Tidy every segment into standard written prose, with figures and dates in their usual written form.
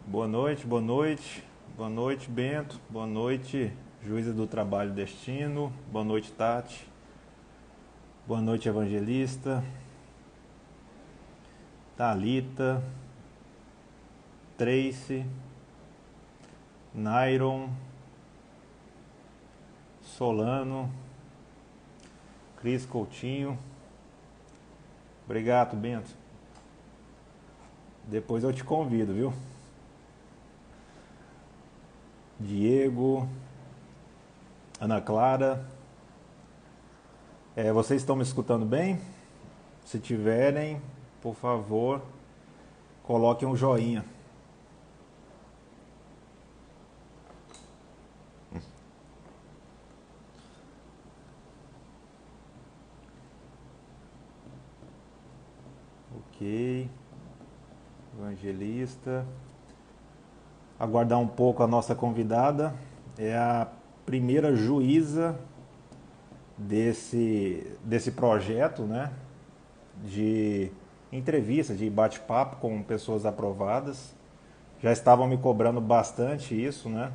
Boa noite, boa noite. Boa noite, Bento. Boa noite, juíza do trabalho destino. Boa noite, Tati. Boa noite, Evangelista. Thalita. Tracy. Nairon. Solano. Cris Coutinho. Obrigado, Bento. Depois eu te convido, viu? Diego, Ana Clara. Vocês estão me escutando bem? Se tiverem, por favor, coloquem um joinha. Ok. Evangelista. Aguardar um pouco a nossa convidada. É a primeira juíza desse projeto, né? De entrevista, de bate-papo com pessoas aprovadas. Já estavam me cobrando bastante isso, né?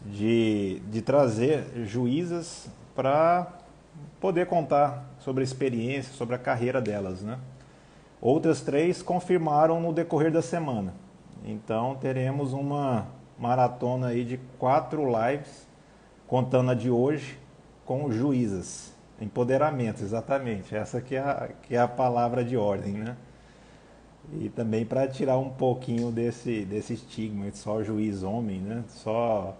De trazer juízas para poder contar sobre a experiência, sobre a carreira delas, né? Outras 3 confirmaram no decorrer da semana. Então teremos uma maratona aí de 4 lives, contando a de hoje, com juízas. Empoderamento, exatamente. Essa que é a palavra de ordem, né? E também para tirar um pouquinho desse estigma de só juiz homem, né? Só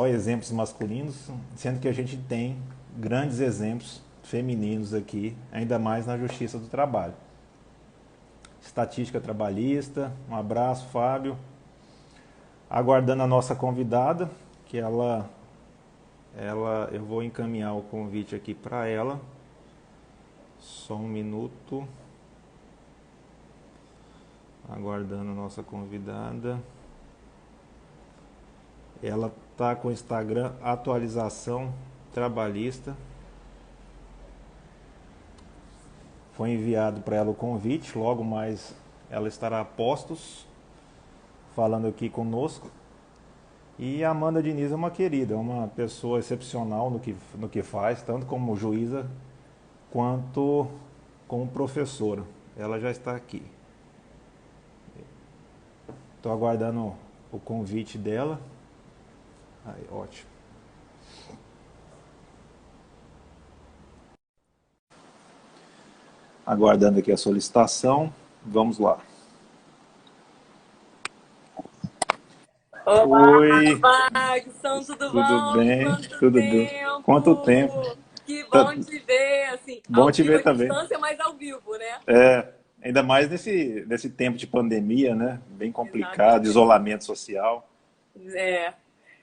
exemplos masculinos, sendo que a gente tem grandes exemplos femininos aqui, ainda mais na justiça do trabalho. Estatística trabalhista, um abraço, Fábio. Aguardando a nossa convidada, que eu vou encaminhar o convite aqui para ela. Só um minuto. Aguardando a nossa convidada. Ela está com o Instagram Atualização Trabalhista. Foi enviado para ela o convite, logo mais ela estará a postos, falando aqui conosco. E a Amanda Diniz é uma querida, é uma pessoa excepcional no que faz, tanto como juíza quanto como professora. Ela já está aqui. Estou aguardando o convite dela. Aí, ótimo. Aguardando aqui a solicitação. Vamos lá. Olá, Oi, Magson, tudo tudo bom? bem? Quanto Tudo bem? Quanto tempo? tempo! Que Tá- bom te ver, assim, Bom ao te vivo ver à também. distância, mas ao vivo, né? Ainda mais nesse tempo de pandemia, né? Bem complicado, Exatamente. isolamento social. É,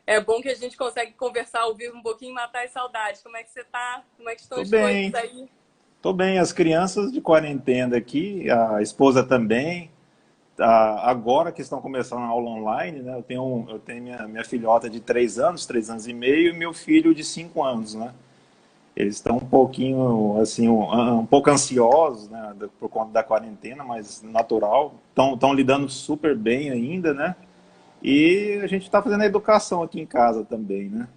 é bom que a gente consegue conversar ao vivo um pouquinho e matar as saudades. Como é que você tá? Como é que estão Tô as coisas bem, aí? tô bem. As crianças de quarentena aqui, a esposa também. Agora que estão começando a aula online, né? Eu tenho minha filhota de 3 anos, 3 anos e meio, e meu filho de 5 anos, né? Eles estão um pouquinho, assim, um pouco ansiosos, né, por conta da quarentena, mas natural. Estão lidando super bem ainda, né? E a gente está fazendo a educação aqui em casa também, né?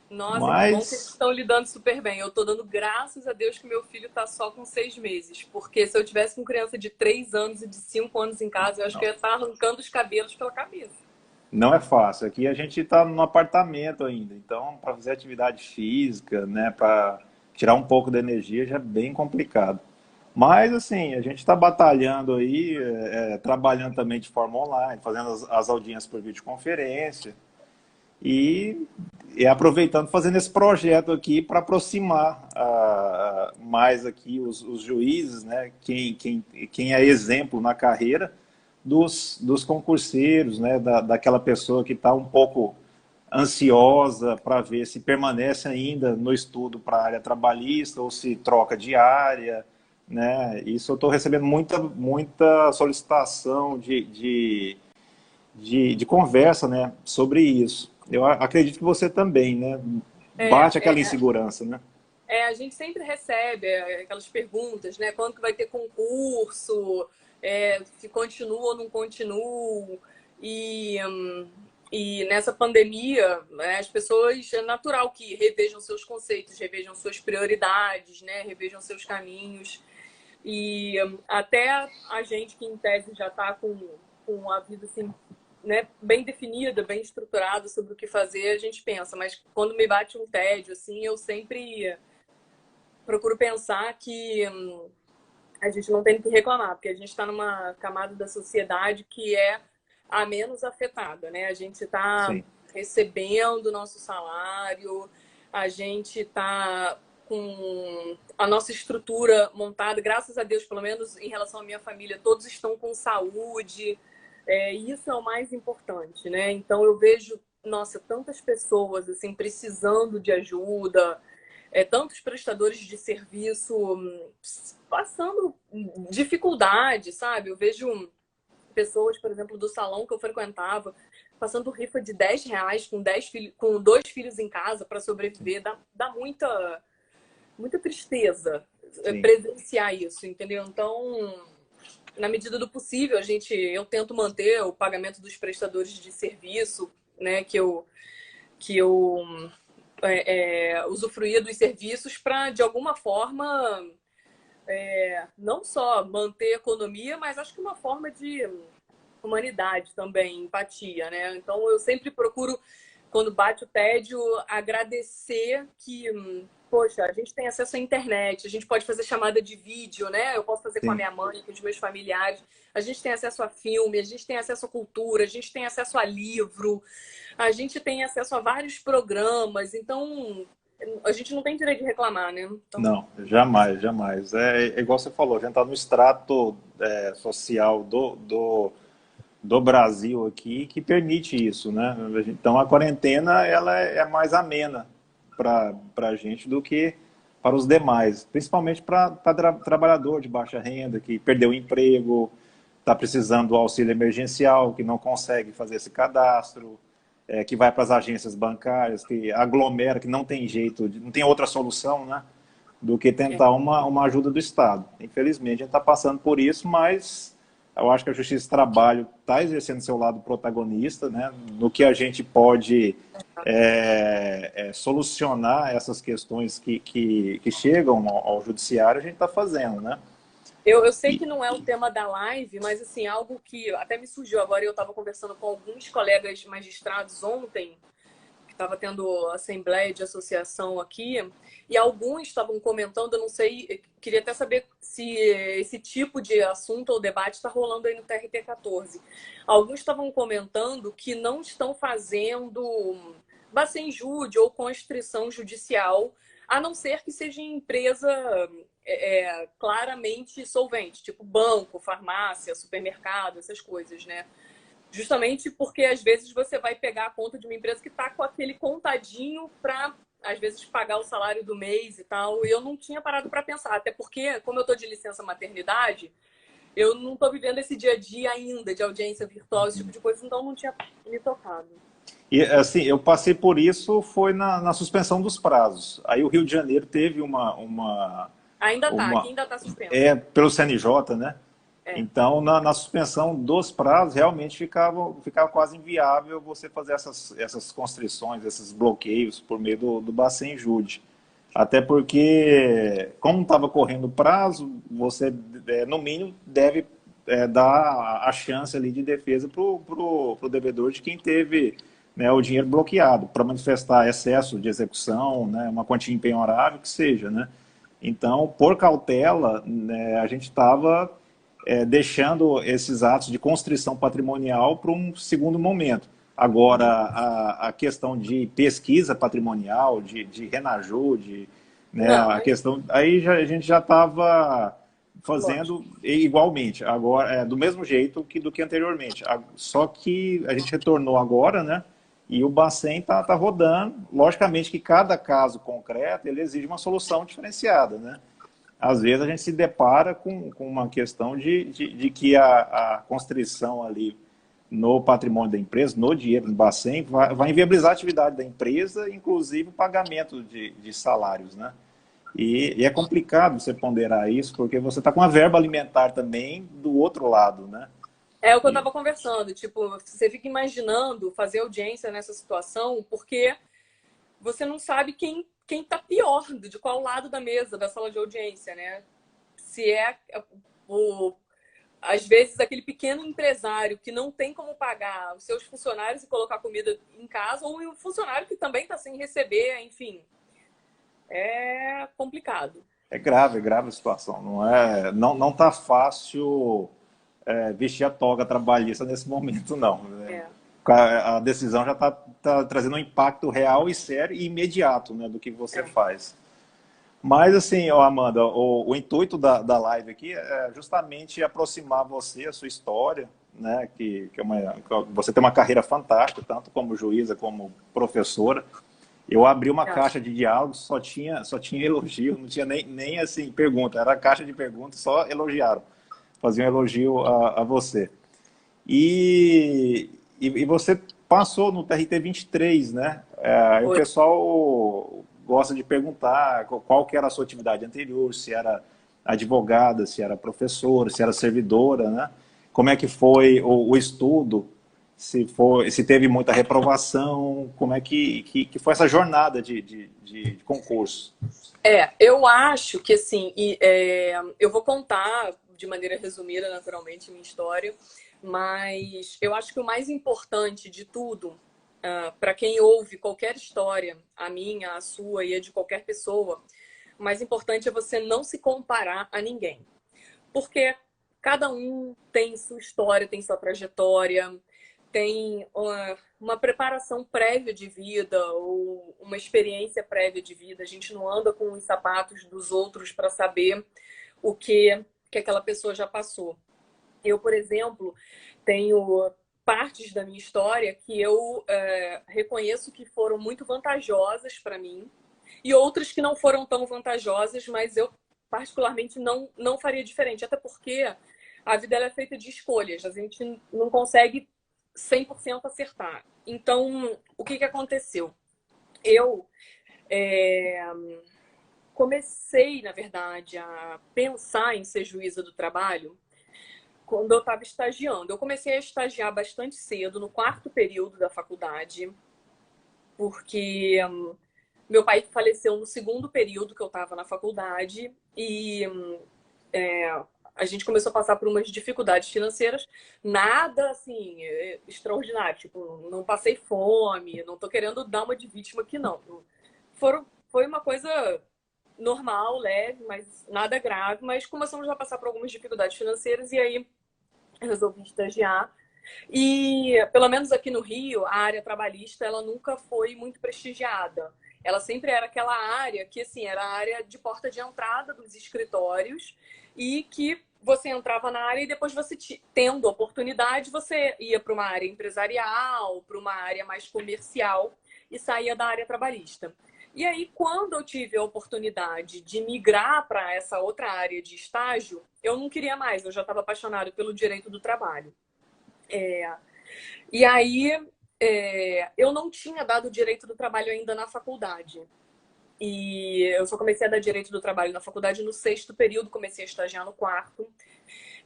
Nossa, que bom que eles Mas, estão lidando super bem. Eu tô dando graças a Deus que meu filho tá só com 6 meses. Porque se eu tivesse com criança de 3 anos e de 5 anos em casa, eu acho que eu ia estar arrancando os cabelos pela cabeça. não é fácil. Aqui a gente está no apartamento ainda, então para fazer atividade física, né, para tirar um pouco da energia já é bem complicado. Mas assim, a gente está batalhando aí, trabalhando também de forma online, fazendo as audiências por videoconferência e, e aproveitando, fazendo esse projeto aqui para aproximar mais aqui os juízes, né, quem é exemplo na carreira dos concurseiros, né, daquela pessoa que está um pouco ansiosa para ver se permanece ainda no estudo para a área trabalhista ou se troca de área, né? Isso eu estou recebendo muita solicitação de conversa, né, sobre isso. Eu acredito que você também, né? bate aquela insegurança, né? A gente sempre recebe aquelas perguntas, né? Quando que vai ter concurso? Se continua ou não continua? E, e nessa pandemia, né, as pessoas, é natural que revejam seus conceitos, revejam suas prioridades, né? Revejam seus caminhos. E até a gente que, em tese, já está com a vida assim, né, bem definida, bem estruturada sobre o que fazer, a gente pensa. Mas quando me bate um tédio, assim, eu sempre procuro pensar que a gente não tem que reclamar, porque a gente está numa camada da sociedade que é a menos afetada, né? A gente está recebendo o nosso salário, a gente está com a nossa estrutura montada, graças a Deus, pelo menos em relação à minha família, todos estão com saúde, isso é o mais importante, né? Então eu vejo, nossa, tantas pessoas assim precisando de ajuda, tantos prestadores de serviço passando dificuldade, sabe? Eu vejo pessoas, por exemplo, do salão que eu frequentava, passando rifa de R$ 10 com 2 filhos em casa para sobreviver. Dá muita tristeza presenciar isso, entendeu? Então, na medida do possível, eu tento manter o pagamento dos prestadores de serviço, né, que eu usufruía dos serviços para, de alguma forma, não só manter a economia, mas acho que uma forma de humanidade também, empatia, né? Então eu sempre procuro, quando bate o tédio, agradecer que, poxa, a gente tem acesso à internet, a gente pode fazer chamada de vídeo, né? Eu posso fazer com a minha mãe, com os meus familiares, a gente tem acesso a filme, a gente tem acesso a cultura, a gente tem acesso a livro, a gente tem acesso a vários programas, então a gente não tem direito de reclamar, né? Então... Não, jamais, jamais. É igual você falou, a gente está no extrato social do Brasil aqui que permite isso, né? Então a quarentena ela é mais amena para a gente do que para os demais, principalmente para trabalhador de baixa renda que perdeu o emprego, está precisando do auxílio emergencial, que não consegue fazer esse cadastro, que vai para as agências bancárias, que aglomera, que não tem jeito, não tem outra solução, né, do que tentar uma ajuda do Estado. Infelizmente, a gente está passando por isso, mas eu acho que a Justiça do Trabalho está exercendo seu lado protagonista, né, no que a gente pode solucionar essas questões que chegam ao Judiciário, a gente está fazendo, né? Eu sei que não é o tema da live, mas assim, algo que até me surgiu agora, eu estava conversando com alguns colegas magistrados ontem, que estava tendo assembleia de associação aqui, e alguns estavam comentando, eu não sei, queria até saber se esse tipo de assunto ou debate está rolando aí no TRT-14. Alguns estavam comentando que não estão fazendo bacenjúde ou constrição judicial, a não ser que seja empresa claramente solvente, tipo banco, farmácia, supermercado, essas coisas, né? Justamente porque às vezes você vai pegar a conta de uma empresa que está com aquele contadinho para, às vezes, pagar o salário do mês e tal. E eu não tinha parado para pensar, até porque, como eu estou de licença maternidade, eu não estou vivendo esse dia a dia ainda de audiência virtual, esse tipo de coisa, então não tinha me tocado. E assim, eu passei por isso, foi na suspensão dos prazos. Aí o Rio de Janeiro teve aqui ainda está suspenso. Pelo CNJ, né? Então, na suspensão dos prazos, realmente ficava quase inviável você fazer essas constrições, esses bloqueios por meio do Bacenjude. Até porque, como estava correndo o prazo, você, no mínimo, deve dar a chance ali de defesa para o devedor de quem teve, né, o dinheiro bloqueado, para manifestar excesso de execução, né, uma quantia impenhorável, que seja, né? Então, por cautela, né, a gente estava deixando esses atos de constrição patrimonial para um segundo momento. Agora, a questão de pesquisa patrimonial, de Renajude, né, Não, a questão, aí a gente já estava fazendo igualmente, agora do mesmo jeito do que anteriormente. Só que a gente retornou agora, né? E o Bacen tá rodando. Logicamente que cada caso concreto ele exige uma solução diferenciada, né? Às vezes a gente se depara com uma questão de que a constrição ali no patrimônio da empresa, no dinheiro do Bacen, vai inviabilizar a atividade da empresa, inclusive o pagamento de salários, né? E é complicado você ponderar isso, porque você está com a verba alimentar também do outro lado, né? É o que eu E, estava conversando. Tipo, você fica imaginando fazer audiência nessa situação, porque você não sabe quem tá pior, de qual lado da mesa da sala de audiência, né? Se é o, às vezes aquele pequeno empresário que não tem como pagar os seus funcionários e colocar comida em casa, ou o funcionário que também está sem receber, enfim. É complicado. é grave a situação. Não tá fácil vestir a toga trabalhista nesse momento, não. Né? É, A decisão já está tá trazendo um impacto real e sério e imediato, né, do que você é. faz. Mas, assim, ó, Amanda, o intuito da live aqui é justamente aproximar você, a sua história, né, que você tem uma carreira fantástica, tanto como juíza como professora. Eu abri uma caixa de diálogos, só tinha elogio, não tinha nem assim, pergunta, era caixa de perguntas, só elogiaram, faziam um elogio a você. E você passou no TRT 23, né? Aí o Foi. pessoal gosta de perguntar qual que era a sua atividade anterior, se era advogada, se era professora, se era servidora, né? Como é que foi o estudo, se teve muita reprovação, como é que foi essa jornada de concurso? Eu acho que assim, eu vou contar de maneira resumida, naturalmente, minha história, mas eu acho que o mais importante de tudo, para quem ouve qualquer história, a minha, a sua e a de qualquer pessoa, o mais importante é você não se comparar a ninguém. Porque cada um tem sua história, tem sua trajetória, tem uma preparação prévia de vida ou uma experiência prévia de vida. A gente não anda com os sapatos dos outros para saber o que aquela pessoa já passou. Eu, por exemplo, tenho partes da minha história que eu reconheço que foram muito vantajosas para mim e outras que não foram tão vantajosas, mas eu particularmente não faria diferente, até porque a vida ela é feita de escolhas, a gente não consegue 100% acertar. Então, o que aconteceu? Eu é, comecei, na verdade, a pensar em ser juíza do trabalho quando eu estava estagiando. Eu comecei a estagiar bastante cedo, no quarto período da faculdade, porque meu pai faleceu no segundo período que eu estava na faculdade e é, a gente começou a passar por umas dificuldades financeiras, nada assim extraordinário, tipo, não passei fome, não tô querendo dar uma de vítima aqui não. Foi uma coisa normal, leve, mas nada grave, mas começamos a passar por algumas dificuldades financeiras e aí eu resolvi estagiar. E, pelo menos aqui no Rio, a área trabalhista, ela nunca foi muito prestigiada. Ela sempre era aquela área que, assim, era a área de porta de entrada dos escritórios e que você entrava na área e depois você, tendo oportunidade, você ia para uma área empresarial, para uma área mais comercial e saía da área trabalhista. E aí, quando eu tive a oportunidade de migrar para essa outra área de estágio, eu não queria mais, eu já estava apaixonado pelo direito do trabalho. E aí, eu não tinha dado direito do trabalho ainda na faculdade. E eu só comecei a dar direito do trabalho na faculdade no sexto período, comecei a estagiar no quarto.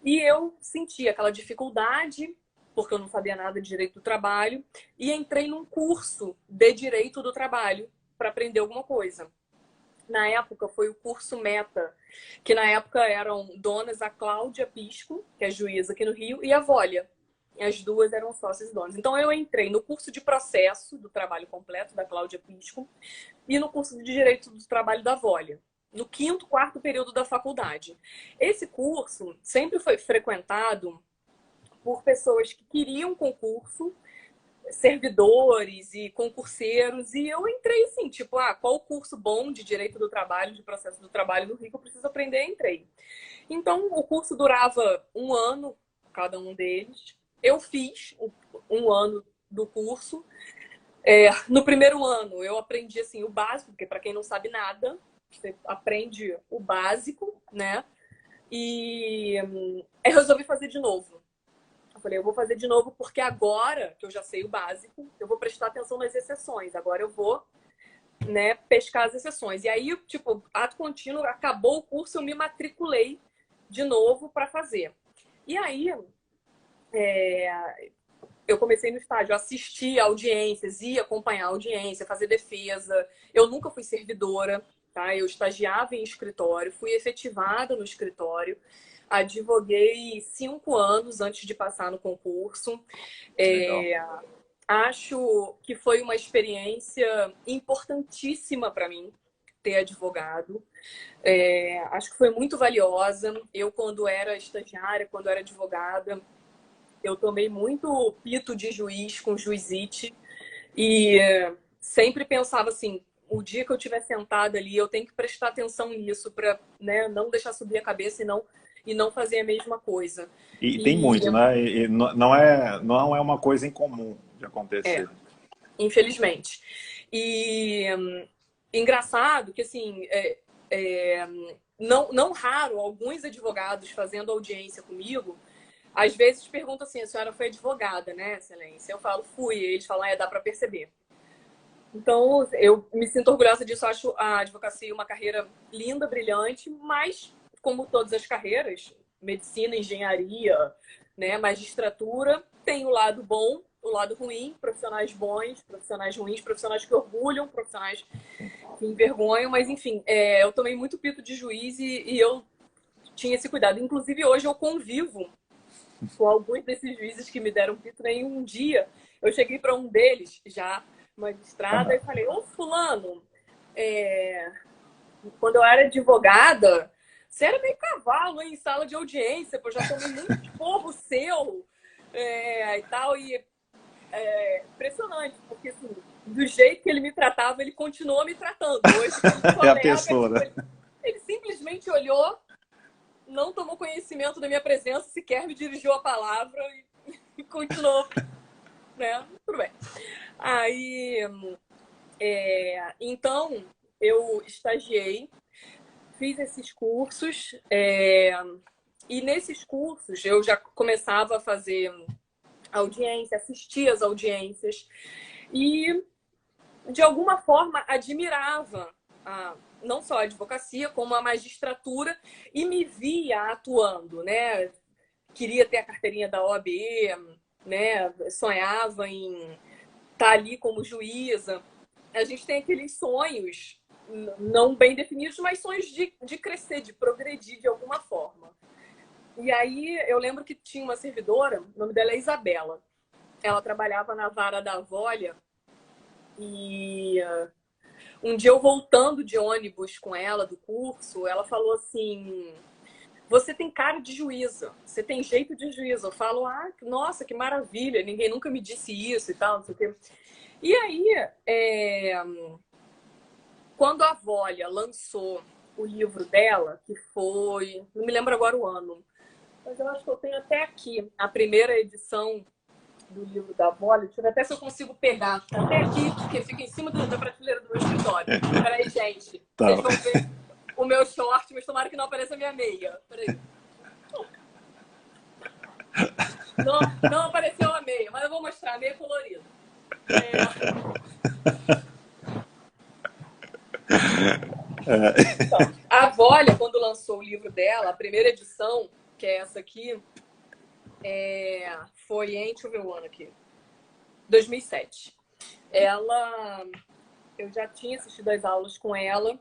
E eu senti aquela dificuldade, porque eu não sabia nada de direito do trabalho, e entrei num curso de direito do trabalho para aprender alguma coisa. Na época foi o curso Meta, que na época eram donas a Cláudia Pisco, que é juíza aqui no Rio, e a Vólia. As duas eram sócias donas. Então eu entrei no curso de processo do trabalho completo da Cláudia Pisco e no curso de direito do trabalho da Vólia, no quinto, quarto período da faculdade. Esse curso sempre foi frequentado por pessoas que queriam concurso, servidores e concurseiros, e eu entrei assim, tipo, qual curso bom de direito do trabalho, de processo do trabalho no Rio que eu preciso aprender? Entrei. Então, o curso durava um ano, cada um deles. Eu fiz um ano do curso. No primeiro ano, eu aprendi assim o básico, porque para quem não sabe nada, você aprende o básico, né? E eu resolvi fazer de novo. falei, eu vou fazer de novo porque agora que eu já sei o básico, eu vou prestar atenção nas exceções. Agora eu vou, né, pescar as exceções. E aí, tipo, ato contínuo, acabou o curso, eu me matriculei de novo para fazer. E aí, eu comecei no estágio, assistir audiências, ir acompanhar a audiência, fazer defesa. Eu nunca fui servidora, tá? Eu estagiava em escritório, fui efetivada no escritório, advoguei 5 anos antes de passar no concurso. Acho que foi uma experiência importantíssima para mim ter advogado. Acho que foi muito valiosa. Eu, quando era estagiária, quando era advogada, eu tomei muito pito de juiz com juizite e sempre pensava assim, o dia que eu estiver sentada ali, eu tenho que prestar atenção nisso para, né, não deixar subir a cabeça e não fazer a mesma coisa. E tem muito, né? E não é uma coisa incomum de acontecer. Infelizmente. E engraçado que, assim, não raro, alguns advogados fazendo audiência comigo, às vezes perguntam assim, a senhora foi advogada, né, excelência? Eu falo, fui. E eles falam, dá para perceber. Então, eu me sinto orgulhosa disso. Eu acho a advocacia uma carreira linda, brilhante, mas, como todas as carreiras, medicina, engenharia, né, magistratura, tem o lado bom, o lado ruim, profissionais bons, profissionais ruins, profissionais que orgulham, profissionais que envergonham, mas, enfim, eu tomei muito pito de juiz e eu tinha esse cuidado. Inclusive, hoje eu convivo com alguns desses juízes que me deram pito, né? E um dia eu cheguei para um deles, já magistrada, e falei, ô fulano, quando eu era advogada, você era meio cavalo em sala de audiência, pô, já tomei muito esporro seu e tal, e impressionante, porque assim, do jeito que ele me tratava, ele continuou me tratando. Hoje, como colega, É a pessoa, né? ele simplesmente olhou, não tomou conhecimento da minha presença, sequer me dirigiu a palavra e continuou, né? Tudo bem. Aí, então, eu estagiei, fiz esses cursos, e nesses cursos eu já começava a fazer audiência, assistir às audiências, e de alguma forma admirava não só a advocacia, como a magistratura, e me via atuando, né? Queria ter a carteirinha da OAB, né? Sonhava em estar ali como juíza. A gente tem aqueles sonhos não bem definidos, mas sonhos de crescer, de progredir de alguma forma. E aí eu lembro que tinha uma servidora, o nome dela é Isabela. Ela trabalhava na vara da Avólia e um dia eu voltando de ônibus com ela do curso, ela falou assim, você tem cara de juíza, você tem jeito de juíza. Eu falo, nossa, que maravilha, ninguém nunca me disse isso e tal, não sei o quê. E aí, quando a Avólia lançou o livro dela, que foi, não me lembro agora o ano, mas eu acho que eu tenho até aqui a primeira edição do livro da Avólia. Deixa eu ver até se eu consigo pegar. Até aqui, porque fica em cima da prateleira do meu escritório. Peraí, gente. Tá. Vocês vão ver o meu short, mas tomara que não apareça a minha meia. Peraí. Não apareceu a meia, mas eu vou mostrar a meia colorida. Então, a Avólia, quando lançou o livro dela, a primeira edição, que é essa aqui, foi em, deixa eu ver o ano aqui, 2007. Eu já tinha assistido as aulas com ela.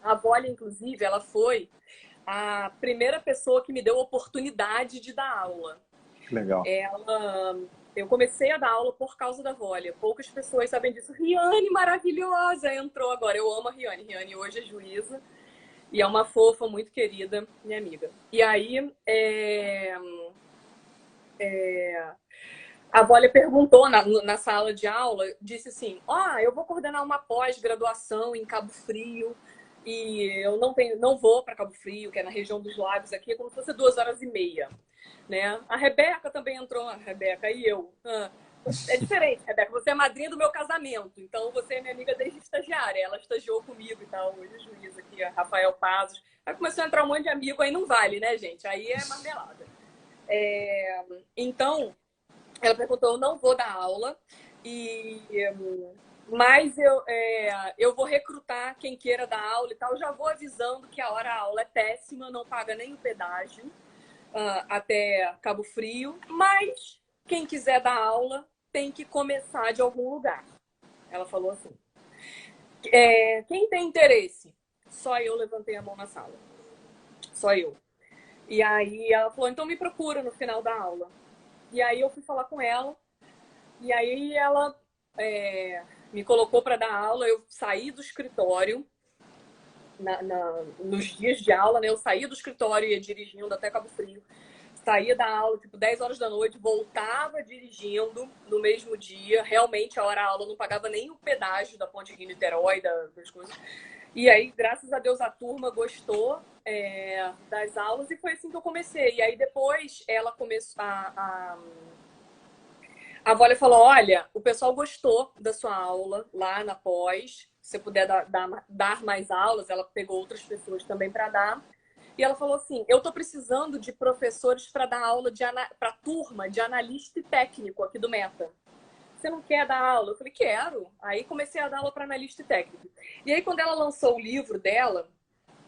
A Avólia, inclusive, ela foi a primeira pessoa que me deu a oportunidade de dar aula. Legal. Eu comecei a dar aula por causa da Avólia. Poucas pessoas sabem disso. Riane, maravilhosa, entrou agora. Eu amo a Riane. Riane hoje é juíza e é uma fofa, muito querida, minha amiga. E aí, a Avólia perguntou na sala de aula, disse assim, eu vou coordenar uma pós-graduação em Cabo Frio e eu não vou para Cabo Frio, que é na região dos lagos aqui, é como se fosse 2h30. Né? A Rebeca também entrou, a Rebeca e eu. É diferente, Rebeca, você é madrinha do meu casamento, então você é minha amiga desde estagiária, ela estagiou comigo e tal, hoje o juiz aqui, a Rafael Pazos. Aí começou a entrar um monte de amigo, aí não vale, né, gente? Aí é marmelada. Então, ela perguntou, eu não vou dar aula, e, mas eu vou recrutar quem queira dar aula e tal. Já vou avisando que a hora-aula é péssima, não paga nem o pedágio até Cabo Frio, mas quem quiser dar aula tem que começar de algum lugar. Ela falou assim. Quem tem interesse? Só eu levantei a mão na sala. Só eu. E aí ela falou, então me procura no final da aula. E aí eu fui falar com ela. E aí ela me colocou para dar aula. Eu saí do escritório nos dias de aula, né? Eu saía do escritório e ia dirigindo até Cabo Frio. Saía da aula, tipo, 10 horas da noite, voltava dirigindo no mesmo dia. Realmente, a hora-aula não pagava nem o pedágio da Ponte Rio-Niterói, das coisas. E aí, graças a Deus, a turma gostou das aulas e foi assim que eu comecei. E aí, depois, ela começou a Vólia falou, olha, o pessoal gostou da sua aula lá na pós. Se você puder dar mais aulas, ela pegou outras pessoas também para dar. E ela falou assim, eu estou precisando de professores para dar aula para turma de analista e técnico aqui do Meta. Você não quer dar aula? Eu falei, quero. Aí comecei a dar aula para analista e técnico. E aí, quando ela lançou o livro dela,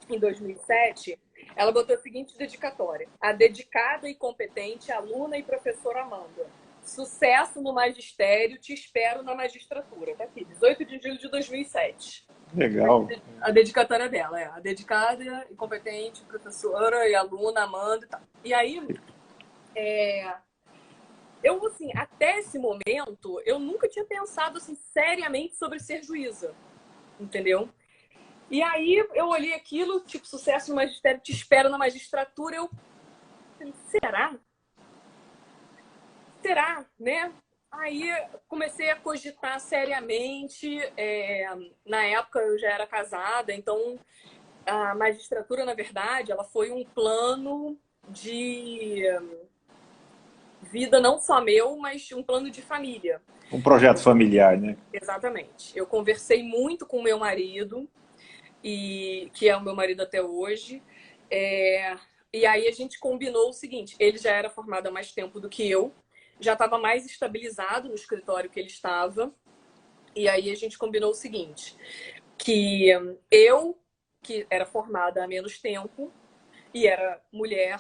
em 2007, ela botou a seguinte dedicatória. A dedicada e competente aluna e professora Amanda. Sucesso no magistério, te espero na magistratura. Tá aqui, 18 de julho de 2007. Legal. A dedicatória dela, a dedicada e competente professora e aluna Amanda e tal. E aí, eu, assim, até esse momento, eu nunca tinha pensado, assim, seriamente sobre ser juíza, entendeu? E aí, eu olhei aquilo, tipo, sucesso no magistério, te espero na magistratura, eu falei, será? Será, né? Aí, comecei a cogitar seriamente, na época eu já era casada, então a magistratura, na verdade, ela foi um plano de vida não só meu, mas um plano de família. Um projeto familiar, né? Exatamente. Eu conversei muito com o meu marido, que é o meu marido até hoje, e aí a gente combinou o seguinte, ele já era formado há mais tempo do que eu, já estava mais estabilizado no escritório que ele estava, e aí a gente combinou o seguinte, que eu, que era formada há menos tempo, e era mulher,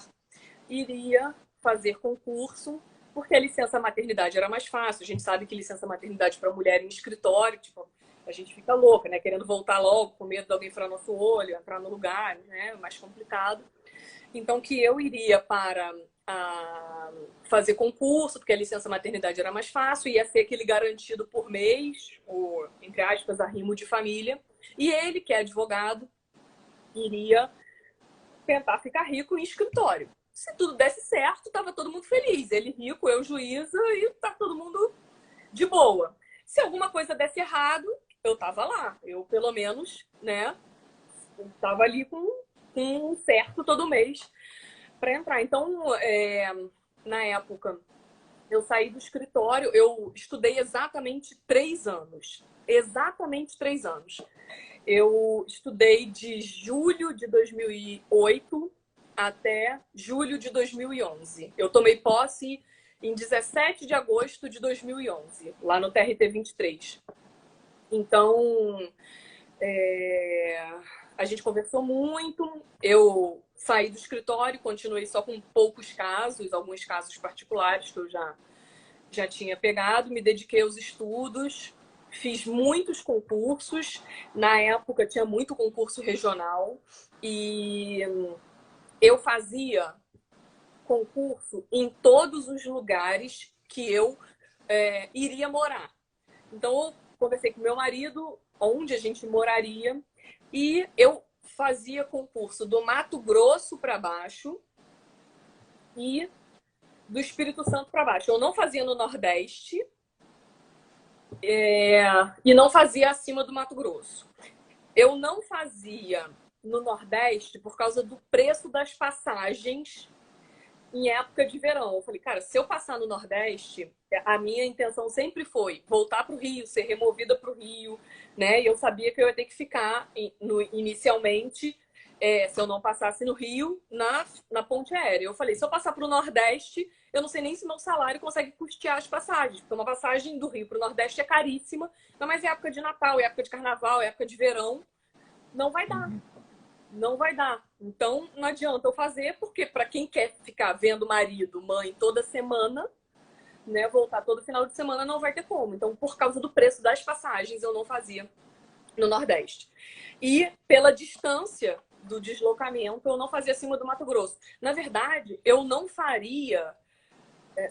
iria fazer concurso, porque a licença maternidade era mais fácil. A gente sabe que licença maternidade para mulher em escritório, tipo, a gente fica louca, né? Querendo voltar logo, com medo de alguém furar nosso olho, entrar no lugar, né? Mais complicado. Então, que eu iria para fazer concurso, porque a licença maternidade era mais fácil, ia ser aquele garantido por mês, o, entre aspas, arrimo de família. E ele, que é advogado, iria tentar ficar rico em escritório. Se tudo desse certo, tava todo mundo feliz. Ele rico, eu juíza e tá todo mundo de boa. Se alguma coisa desse errado, eu tava lá. Eu, pelo menos, né, eu tava ali com um certo todo mês para entrar. Então, na época, eu saí do escritório, eu estudei exatamente 3 anos. Exatamente 3 anos. Eu estudei de julho de 2008 até julho de 2011. Eu tomei posse em 17 de agosto de 2011, lá no TRT 23. Então, a gente conversou muito. Eu saí do escritório, continuei só com poucos casos, alguns casos particulares que eu já tinha pegado, me dediquei aos estudos. Fiz muitos concursos. Na época tinha muito concurso regional e eu fazia concurso em todos os lugares que eu iria morar. Então eu conversei com meu marido onde a gente moraria e eu fazia concurso do Mato Grosso para baixo e do Espírito Santo para baixo. Eu não fazia no Nordeste, e não fazia acima do Mato Grosso. Eu não fazia no Nordeste por causa do preço das passagens em época de verão. Eu falei, cara, se eu passar no Nordeste, a minha intenção sempre foi voltar para o Rio, ser removida para o Rio, né? E eu sabia que eu ia ter que ficar inicialmente se eu não passasse no Rio, na ponte aérea. Eu falei, se eu passar para o Nordeste, eu não sei nem se meu salário consegue custear as passagens, porque uma passagem do Rio para o Nordeste é caríssima, ainda mais é época de Natal, é época de Carnaval, é época de verão, não vai dar. Não vai dar. Então, não adianta eu fazer, porque para quem quer ficar vendo marido, mãe toda semana, né, voltar todo final de semana, não vai ter como. Então, por causa do preço das passagens, eu não fazia no Nordeste. E pela distância do deslocamento, eu não fazia acima do Mato Grosso. Na verdade, eu não faria,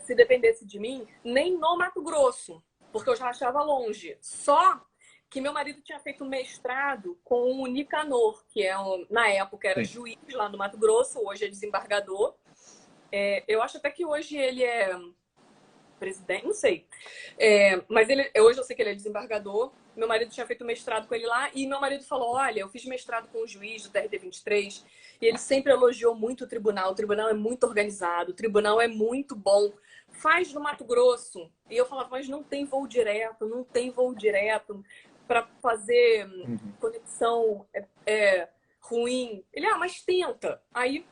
se dependesse de mim, nem no Mato Grosso, porque eu já achava longe. Só que meu marido tinha feito mestrado com o Nicanor, que na época era juiz lá no Mato Grosso, hoje é desembargador. Eu acho até que hoje ele é presidente, não sei. Mas hoje eu sei que ele é desembargador. Meu marido tinha feito mestrado com ele lá e meu marido falou, olha, eu fiz mestrado com o juiz do TRT-23 e ele sempre elogiou muito o tribunal é muito organizado, o tribunal é muito bom. Faz no Mato Grosso. E eu falava, mas não tem voo direto, não tem voo direto para fazer conexão ruim. Ele, mas tenta. Aí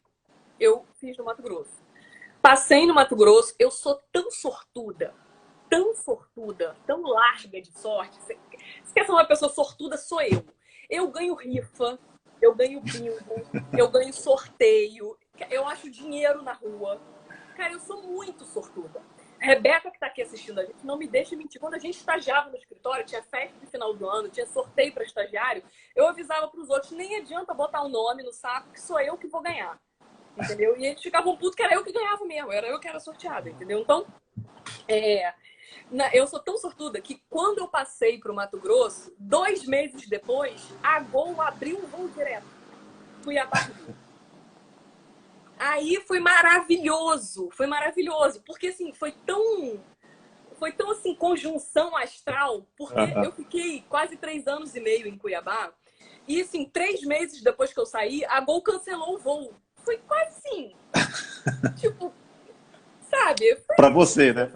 eu fiz no Mato Grosso. Passei no Mato Grosso, eu sou tão sortuda, tão larga de sorte. Se quer ser uma pessoa sortuda, sou eu. Eu ganho rifa, eu ganho bingo, eu ganho sorteio, eu acho dinheiro na rua. Cara, eu sou muito sortuda. Rebeca, que tá aqui assistindo a gente, não me deixa mentir. Quando a gente estagiava no escritório, tinha festa de final do ano, tinha sorteio para estagiário, eu avisava para os outros, nem adianta botar o nome no saco, que sou eu que vou ganhar. Entendeu? E eles ficavam putos que era eu que ganhava mesmo, era eu que era sorteada, entendeu? Então, eu sou tão sortuda que quando eu passei pro Mato Grosso, 2 meses depois, a Gol abriu um voo direto. Fui a Rio. Aí foi maravilhoso, porque assim, foi tão assim, conjunção astral, porque eu fiquei quase 3 anos e meio em Cuiabá, e assim, 3 meses depois que eu saí, a Gol cancelou o voo. Foi quase assim, tipo, sabe? Para você, né?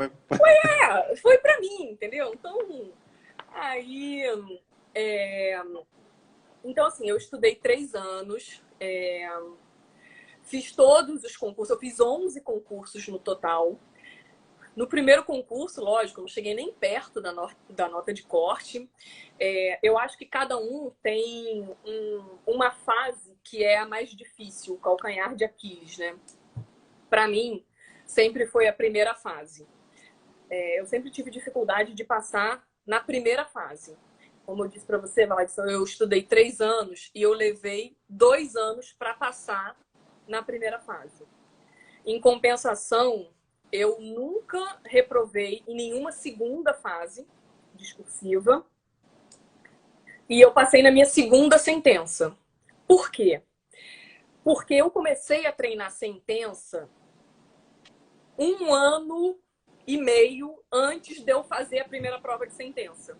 Foi pra mim, entendeu? Então, aí... Então, assim, eu estudei 3 anos, fiz todos os concursos, eu fiz 11 concursos no total. No primeiro concurso, lógico, eu não cheguei nem perto da nota de corte. Eu acho que cada um tem uma fase que é a mais difícil, o calcanhar de Aquiles, né? Para mim, sempre foi a primeira fase. Eu sempre tive dificuldade de passar na primeira fase. Como eu disse para você, Valadson, eu estudei 3 anos e eu levei 2 anos para passar na primeira fase. Em compensação, eu nunca reprovei em nenhuma segunda fase discursiva e eu passei na minha segunda sentença. Por quê? Porque eu comecei a treinar sentença 1 ano e meio antes de eu fazer a primeira prova de sentença.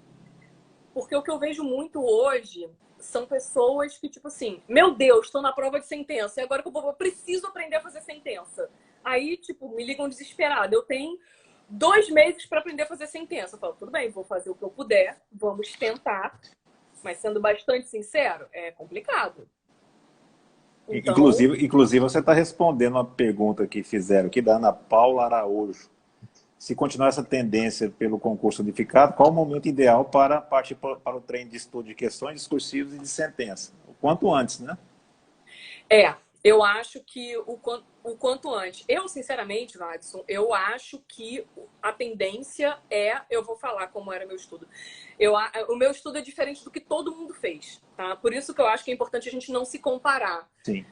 Porque o que eu vejo muito hoje são pessoas que, tipo assim, meu Deus, estou na prova de sentença, e agora que eu preciso aprender a fazer sentença. Aí, tipo, me ligam desesperada. Eu tenho 2 meses para aprender a fazer sentença. Eu falo, tudo bem, vou fazer o que eu puder, vamos tentar. Mas sendo bastante sincero, é complicado. Então... Inclusive, você está respondendo uma pergunta que fizeram aqui da Ana Paula Araújo. Se continuar essa tendência pelo concurso unificado, qual o momento ideal para partir para o treino de estudo de questões discursivas e de sentença? O quanto antes, né? Eu acho que o quanto antes. Eu, sinceramente, Vadson, eu acho que a tendência eu vou falar como era meu estudo. O meu estudo é diferente do que todo mundo fez, tá? Por isso que eu acho que é importante a gente não se comparar. Sim.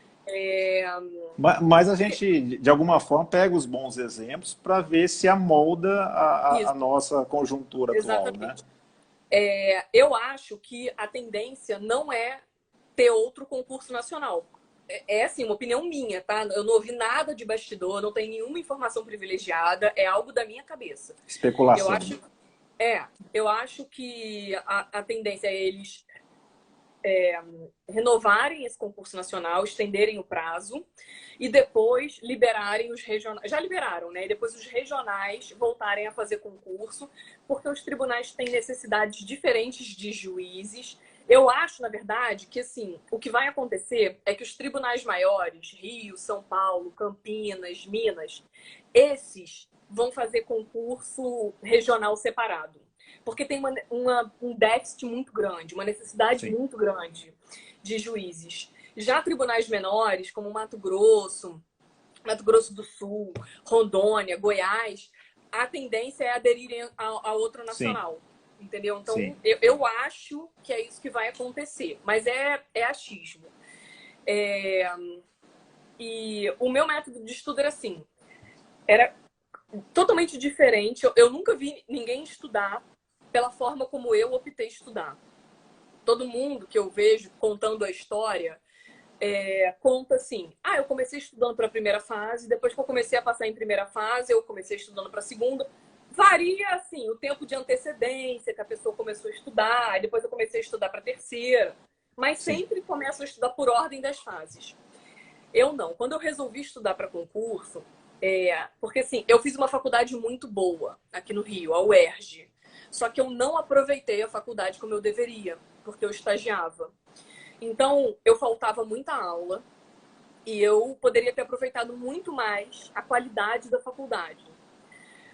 Mas a gente, de alguma forma, pega os bons exemplos para ver se amolda a nossa conjuntura atual, né? Eu acho que a tendência não é ter outro concurso nacional. Assim, uma opinião minha, tá? Eu não ouvi nada de bastidor, não tenho nenhuma informação privilegiada, é algo da minha cabeça. Especulação. Eu acho que a tendência é eles renovarem esse concurso nacional, estenderem o prazo e depois liberarem os regionais. Já liberaram, né? E depois os regionais voltarem a fazer concurso, porque os tribunais têm necessidades diferentes de juízes Eu acho, na verdade, que assim, o que vai acontecer é que os tribunais maiores, Rio, São Paulo, Campinas, Minas, esses vão fazer concurso regional separado. Porque tem um déficit muito grande, uma necessidade Sim. muito grande de juízes. Já tribunais menores, como Mato Grosso do Sul, Rondônia, Goiás, a tendência é aderirem a outro Sim. nacional. Entendeu? Sim. Então, eu acho que é isso que vai acontecer. Mas é achismo. E o meu método de estudo era assim. Era totalmente diferente. Eu nunca vi ninguém estudar pela forma como eu optei estudar. Todo mundo que eu vejo contando a história conta assim: ah, eu comecei estudando para a primeira fase, depois que eu comecei a passar em primeira fase, eu comecei estudando para a segunda. Varia assim o tempo de antecedência que a pessoa começou a estudar, depois eu comecei a estudar para a terceira, mas Sim. sempre começo a estudar por ordem das fases. Eu não. Quando eu resolvi estudar para concurso, porque assim, eu fiz uma faculdade muito boa aqui no Rio, a UERJ. Só que eu não aproveitei a faculdade como eu deveria, porque eu estagiava. Então, eu faltava muita aula e eu poderia ter aproveitado muito mais a qualidade da faculdade.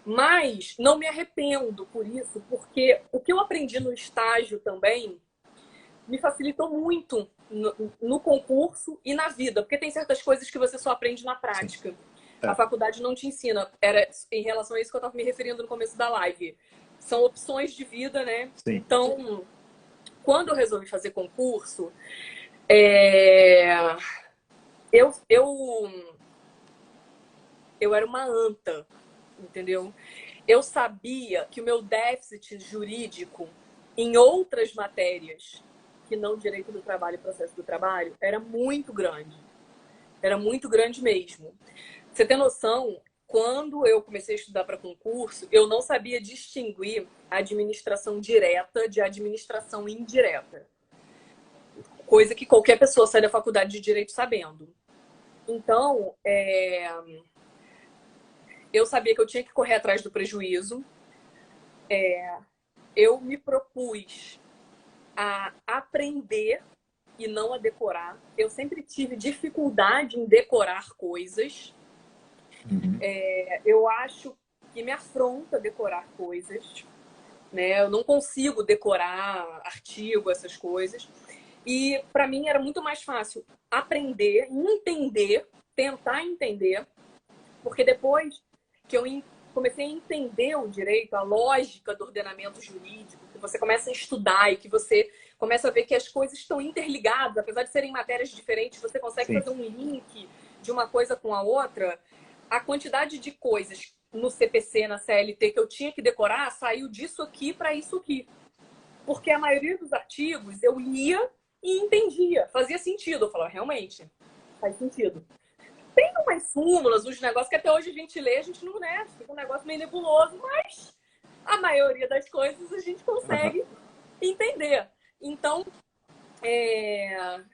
Mas não me arrependo por isso, porque o que eu aprendi no estágio também me facilitou muito no concurso e na vida, porque tem certas coisas que você só aprende na Sim. prática. A É. faculdade não te ensina. Era em relação a isso que eu estava me referindo no começo da live. São opções de vida, né? Sim. Então, quando eu resolvi fazer concurso, é... eu era uma anta, entendeu? Eu sabia que o meu déficit jurídico em outras matérias, que não direito do trabalho e processo do trabalho, era muito grande. Era muito grande mesmo. Você tem noção? Quando eu comecei a estudar para concurso, eu não sabia distinguir administração direta de administração indireta. Coisa que qualquer pessoa sai da faculdade de Direito sabendo. Então, eu sabia que eu tinha que correr atrás do prejuízo. Eu me propus a aprender e não a decorar. Eu sempre tive dificuldade em decorar coisas. Eu acho que me afronta decorar coisas, né? Eu não consigo decorar artigo, essas coisas. E para mim era muito mais fácil aprender, entender, tentar entender, porque depois que eu comecei a entender o direito, a lógica do ordenamento jurídico, que você começa a estudar e que você começa a ver que as coisas estão interligadas, apesar de serem matérias diferentes, você consegue Sim. fazer um link de uma coisa com a outra. A quantidade de coisas no CPC, na CLT, que eu tinha que decorar, saiu disso aqui para isso aqui. Porque a maioria dos artigos eu lia e entendia, fazia sentido. Eu falava, realmente, faz sentido. Tem umas súmulas, uns negócios que até hoje a gente lê, a gente não, né? Fica um negócio meio nebuloso, mas a maioria das coisas a gente consegue entender. Então,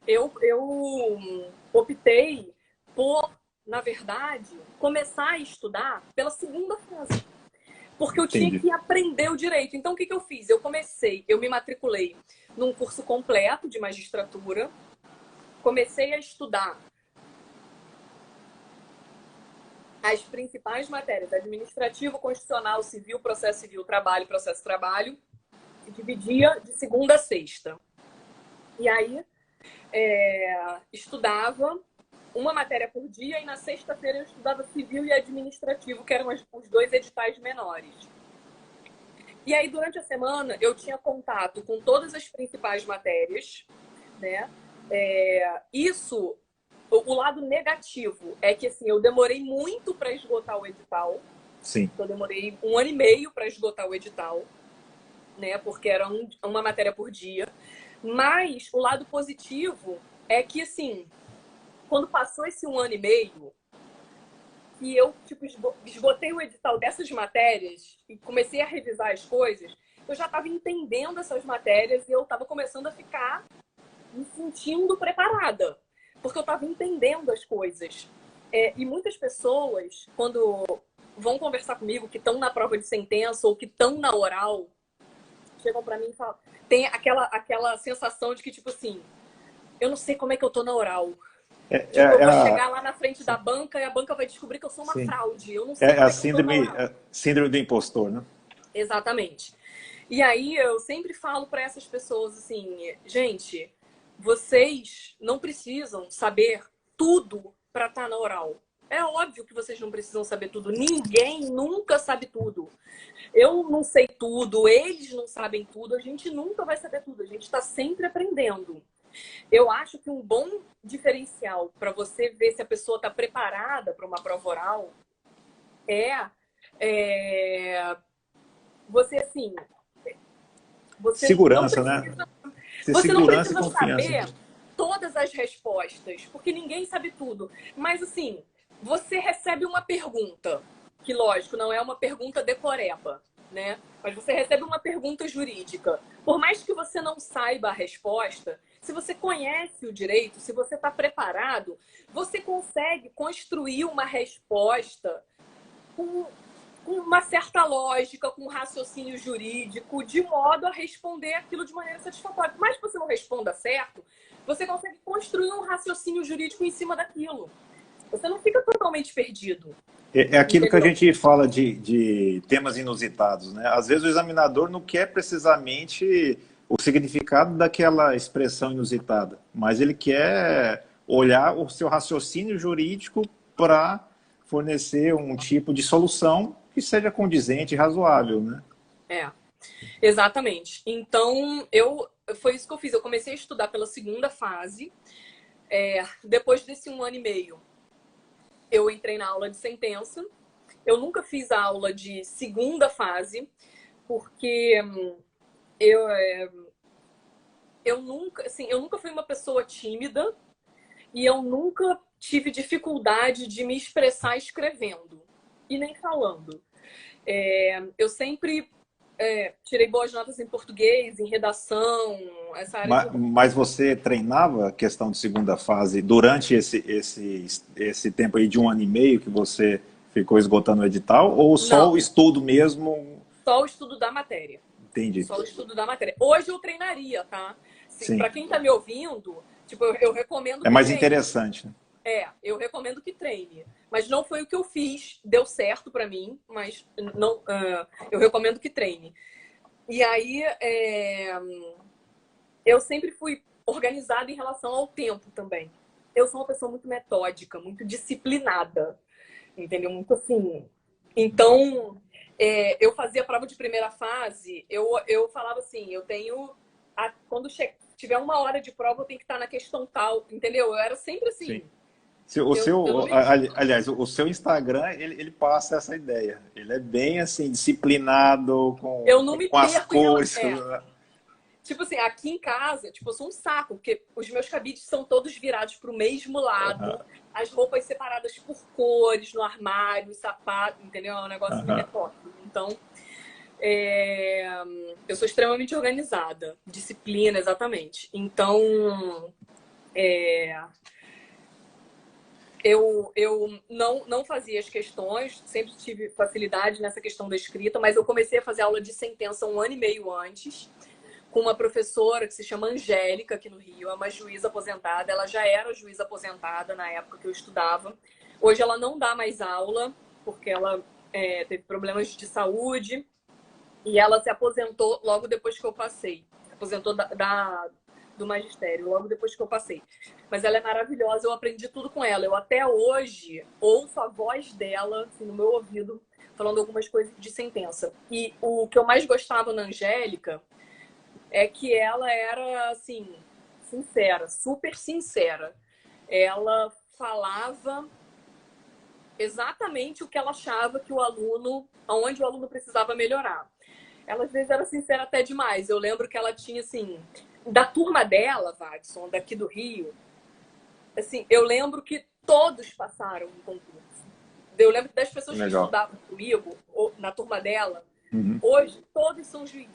eu optei por, na verdade, começar a estudar pela segunda fase. Porque eu tinha Entendi. que aprender o direito. Então, o que eu fiz? Eu me matriculei num curso completo de magistratura, comecei a estudar as principais matérias: administrativo, constitucional, civil, processo trabalho, e dividia de segunda a sexta. E aí, estudava uma matéria por dia, e na sexta-feira eu estudava civil e administrativo, que eram os dois editais menores. E aí, durante a semana, eu tinha contato com todas as principais matérias, né? Isso, o lado negativo é que, assim, eu demorei muito para esgotar o edital. Sim. Eu demorei 1 ano e meio para esgotar o edital, né? Porque era uma matéria por dia. Mas o lado positivo é que, assim, quando passou esse 1 ano e meio, que eu tipo, esgotei o edital dessas matérias e comecei a revisar as coisas, eu já estava entendendo essas matérias e eu estava começando a ficar me sentindo preparada, porque eu estava entendendo as coisas. E muitas pessoas, quando vão conversar comigo, que estão na prova de sentença ou que estão na oral, chegam pra mim e falam... Tem aquela sensação de que, tipo assim, eu não sei como é que eu tô na oral. Tipo, eu vou chegar lá na frente da banca e a banca vai descobrir que eu sou uma sim. fraude. Eu não sei como A é que eu tô na oral. síndrome do impostor, né? Exatamente. E aí eu sempre falo para essas pessoas assim, gente, vocês não precisam saber tudo para estar na oral. É óbvio que vocês não precisam saber tudo. Ninguém nunca sabe tudo. Eu não sei tudo, eles não sabem tudo, a gente nunca vai saber tudo. A gente está sempre aprendendo. Eu acho que um bom diferencial para você ver se a pessoa está preparada para uma prova oral é você assim, segurança, né? Você não Segurança e precisa confiança. saber todas as respostas, porque ninguém sabe tudo. Mas assim, você recebe uma pergunta, que lógico, não é uma pergunta decoreba, né? Mas você recebe uma pergunta jurídica. Por mais que você não saiba a resposta, se você conhece o direito, se você está preparado, você consegue construir uma resposta com uma certa lógica, com um raciocínio jurídico, de modo a responder aquilo de maneira satisfatória. Por mais que você não responda certo, você consegue construir um raciocínio jurídico em cima daquilo. Você não fica totalmente perdido. É aquilo que a Entendeu? gente fala de temas inusitados, né? Às vezes o examinador não quer precisamente o significado daquela expressão inusitada, mas ele quer olhar o seu raciocínio jurídico para fornecer um tipo de solução que seja condizente e razoável, né? É, exatamente. Então, foi isso que eu fiz. Eu comecei a estudar pela segunda fase. Depois desse 1 ano e meio, eu entrei na aula de sentença. Eu nunca fiz aula de segunda fase, porque eu, eu nunca fui uma pessoa tímida e eu nunca tive dificuldade de me expressar escrevendo e nem falando. Eu sempre tirei boas notas em português, em redação, essa área de... Mas você treinava a questão de segunda fase durante esse tempo aí de 1 ano e meio que você ficou esgotando o edital, ou só o Não, estudo mesmo? só o estudo da matéria. Entendi. Só o estudo da matéria. Hoje eu treinaria, tá? Sim. Para quem tá me ouvindo, tipo, eu recomendo É que mais treine. interessante, né? Eu recomendo que treine. Mas não foi o que eu fiz. Deu certo para mim, mas não, eu recomendo que treine. E aí, eu sempre fui organizada em relação ao tempo também. Eu sou uma pessoa muito metódica, muito disciplinada, entendeu? Muito assim. Então, eu fazia a prova de primeira fase, eu falava assim, eu tenho... Quando tiver 1 hora de prova, eu tenho que estar na questão tal, entendeu? Eu era sempre assim. Sim. Aliás, o seu Instagram, ele passa essa ideia. Ele é bem assim, disciplinado, Eu não me com as perco em relação... cores. Tipo assim, aqui em casa, tipo, eu sou um saco, porque os meus cabides são todos virados pro mesmo lado, as roupas separadas por cores no armário, os sapatos, entendeu? É um negócio meio metódico. Então, eu sou extremamente organizada, disciplina, exatamente. Então, eu não fazia as questões, sempre tive facilidade nessa questão da escrita, mas eu comecei a fazer aula de sentença 1 ano e meio antes, com uma professora que se chama Angélica, aqui no Rio, é uma juíza aposentada. Ela já era juíza aposentada na época que eu estudava. Hoje ela não dá mais aula, porque ela teve problemas de saúde e ela se aposentou logo depois que eu passei. Se aposentou do magistério, logo depois que eu passei. Mas ela é maravilhosa, eu aprendi tudo com ela. Eu até hoje ouço a voz dela assim, no meu ouvido, falando algumas coisas de sentença. E o que eu mais gostava na Angélica é que ela era, assim, sincera, super sincera. Ela falava exatamente o que ela achava que onde o aluno precisava melhorar. Ela, às vezes, era sincera até demais. Eu lembro que ela tinha, assim, da turma dela, Watson, daqui do Rio, assim, eu lembro que todos passaram no concurso. Eu lembro que das pessoas que estudavam comigo, na turma dela, hoje, todos são juízes.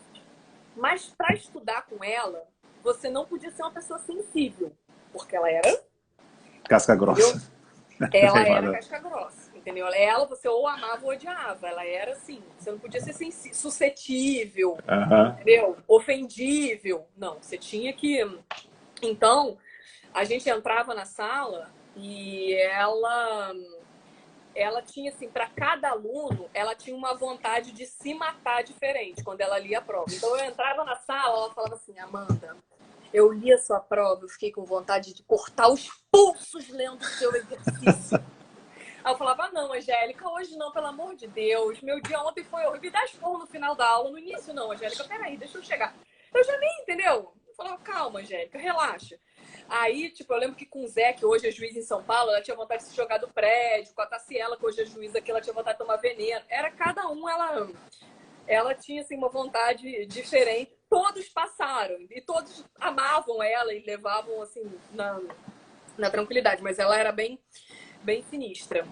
Mas para estudar com ela, você não podia ser uma pessoa sensível, porque ela era casca grossa. Ela era casca grossa. entendeu? Ela, você ou amava ou odiava. Ela era assim, você não podia ser suscetível, entendeu? Ofendível. Não, você tinha que... Então, a gente entrava na sala e ela tinha, assim, para cada aluno, ela tinha uma vontade de se matar diferente quando ela lia a prova. Então, eu entrava na sala, ela falava assim, Amanda, eu li a sua prova, eu fiquei com vontade de cortar os pulsos lendo o seu exercício. Aí eu falava, não, Angélica, hoje não, pelo amor de Deus. Meu dia ontem foi horrível. Me dá esporro no final da aula. No início, não, Angélica, peraí, deixa eu chegar. Eu já nem, entendeu? Eu falava, calma, Angélica, relaxa. Aí, tipo, eu lembro que com o Zé, que hoje é juiz em São Paulo, ela tinha vontade de se jogar do prédio. Com a Taciela, que hoje é juiz aqui, ela tinha vontade de tomar veneno. Era cada um, ela tinha, assim, uma vontade diferente. Todos passaram. E todos amavam ela e levavam, assim, na tranquilidade. Mas ela era bem sinistra.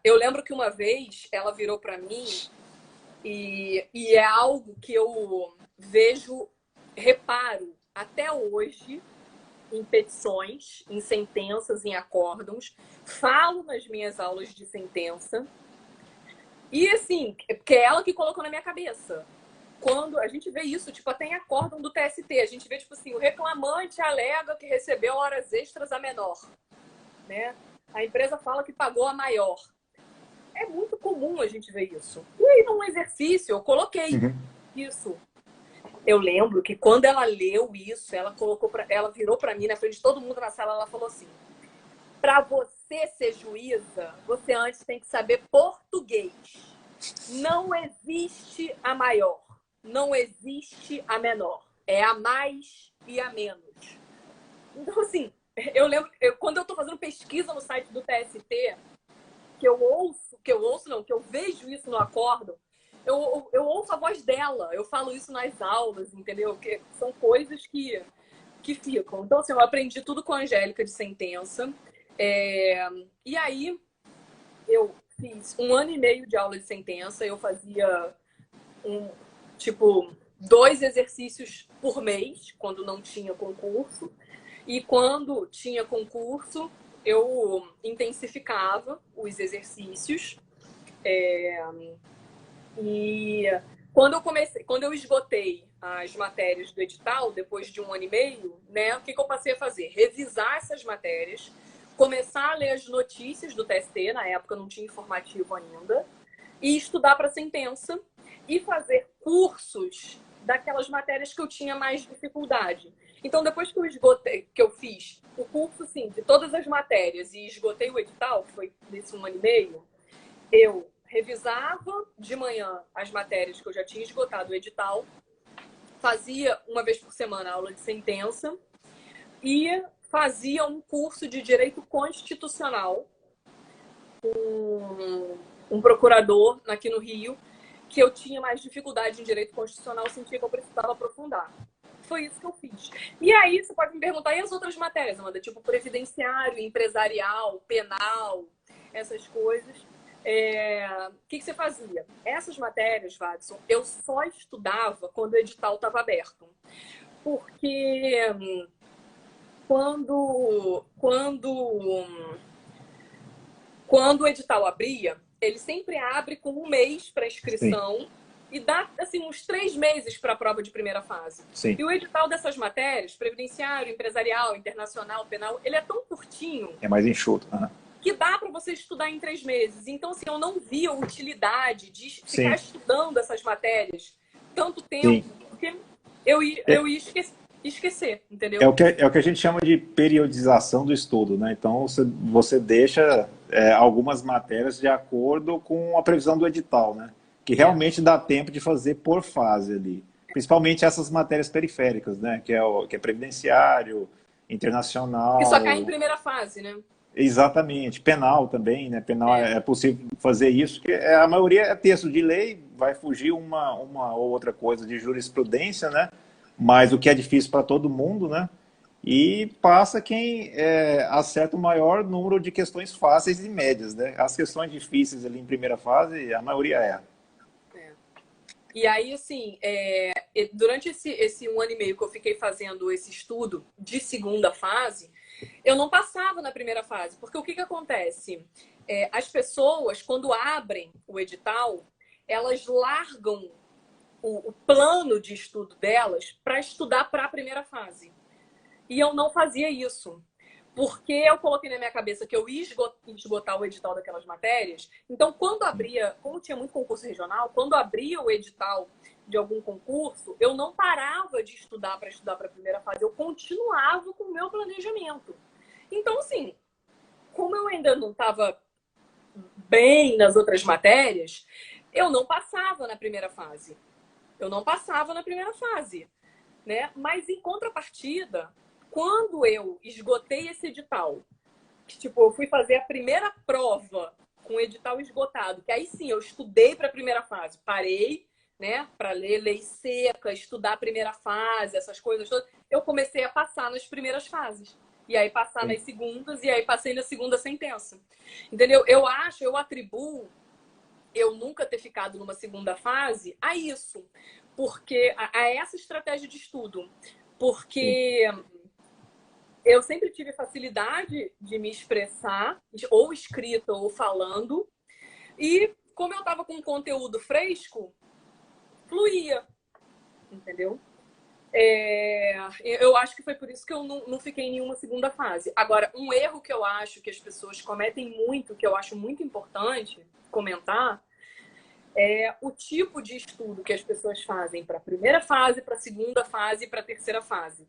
Eu lembro que uma vez ela virou para mim e é algo que eu reparo até hoje em petições, em sentenças, em acórdãos. Falo nas minhas aulas de sentença. E assim, porque é ela que colocou na minha cabeça. Quando a gente vê isso, tipo, até em acórdão do TST, a gente vê, tipo assim, o reclamante alega que recebeu horas extras a menor, né? A empresa fala que pagou a maior. É muito comum a gente ver isso. E aí, num exercício, eu coloquei isso. Eu lembro que quando ela leu isso, ela virou para mim na frente de todo mundo na sala, ela falou assim: para você ser juíza, você antes tem que saber português. Não existe a maior, não existe a menor. É a mais e a menos. Então, assim, eu lembro, quando eu estou fazendo pesquisa no site do TST, que eu vejo isso no acórdão, eu ouço a voz dela, eu falo isso nas aulas, entendeu? Que são coisas que ficam. Então, assim, eu aprendi tudo com a Angélica de sentença. E aí, eu fiz 1 ano e meio de aula de sentença, eu fazia, 2 exercícios por mês, quando não tinha concurso. E quando tinha concurso, eu intensificava os exercícios. E quando eu esgotei as matérias do edital, depois de 1 ano e meio, né, o que eu passei a fazer? Revisar essas matérias, começar a ler as notícias do TST, na época não tinha informativo ainda, e estudar para sentença e fazer cursos daquelas matérias que eu tinha mais dificuldade. Então, depois que eu esgotei, que eu fiz o curso, sim, de todas as matérias e esgotei o edital, que foi nesse 1 ano e meio, eu revisava de manhã as matérias que eu já tinha esgotado o edital, fazia 1 vez por semana aula de sentença e fazia um curso de direito constitucional com um procurador aqui no Rio, que eu tinha mais dificuldade em direito constitucional, sentia que eu precisava aprofundar. Foi isso que eu fiz. E aí, você pode me perguntar, e as outras matérias, Amanda? Tipo previdenciário, empresarial, penal, essas coisas. O que você fazia? Essas matérias, Watson, eu só estudava quando o edital estava aberto. Porque quando o edital abria, ele sempre abre com 1 mês para inscrição. Sim. E dá, assim, uns 3 meses para a prova de primeira fase. Sim. E o edital dessas matérias, previdenciário, empresarial, internacional, penal, ele é tão curtinho. É mais enxuto. Que dá para você estudar em 3 meses. Então, assim, eu não via utilidade de ficar estudando essas matérias tanto tempo, porque eu ia esquecer, entendeu? É o que a gente chama de periodização do estudo, né? Então, você deixa algumas matérias de acordo com a previsão do edital, né? Que realmente dá tempo de fazer por fase ali. Principalmente essas matérias periféricas, né? Que é previdenciário, internacional... Que só cai em primeira fase, né? Exatamente. Penal também, né? Penal é possível fazer isso, porque a maioria é texto de lei, vai fugir uma ou outra coisa de jurisprudência, né? Mas o que é difícil para todo mundo, né? E passa quem acerta o maior número de questões fáceis e médias, né? As questões difíceis ali em primeira fase, a maioria erra. E aí, assim, durante esse 1 ano e meio que eu fiquei fazendo esse estudo de segunda fase, eu não passava na primeira fase. Porque o que acontece? as pessoas, quando abrem o edital, elas largam o plano de estudo delas para estudar para a primeira fase. E eu não fazia isso. Porque eu coloquei na minha cabeça que eu ia esgotar o edital daquelas matérias. Então, quando abria, como tinha muito concurso regional, quando abria o edital de algum concurso, eu não parava de estudar para a primeira fase. Eu continuava com o meu planejamento. Então, assim, como eu ainda não estava bem nas outras matérias, eu não passava na primeira fase. Né? Mas, em contrapartida, quando eu esgotei esse edital, que, tipo, eu fui fazer a primeira prova com o edital esgotado, que aí sim, eu estudei para a primeira fase, parei, né, para ler lei seca, estudar a primeira fase, essas coisas todas, eu comecei a passar nas primeiras fases. E aí passar nas segundas, e aí passei na segunda sentença. Entendeu? Eu atribuo eu nunca ter ficado numa segunda fase a isso. Porque a essa estratégia de estudo. Porque eu sempre tive facilidade de me expressar, ou escrita ou falando. E como eu estava com um conteúdo fresco, fluía. Entendeu? Eu acho que foi por isso que eu não fiquei em nenhuma segunda fase. Agora, um erro que eu acho que as pessoas cometem muito, que eu acho muito importante comentar, é o tipo de estudo que as pessoas fazem para a primeira fase, para a segunda fase e para a terceira fase.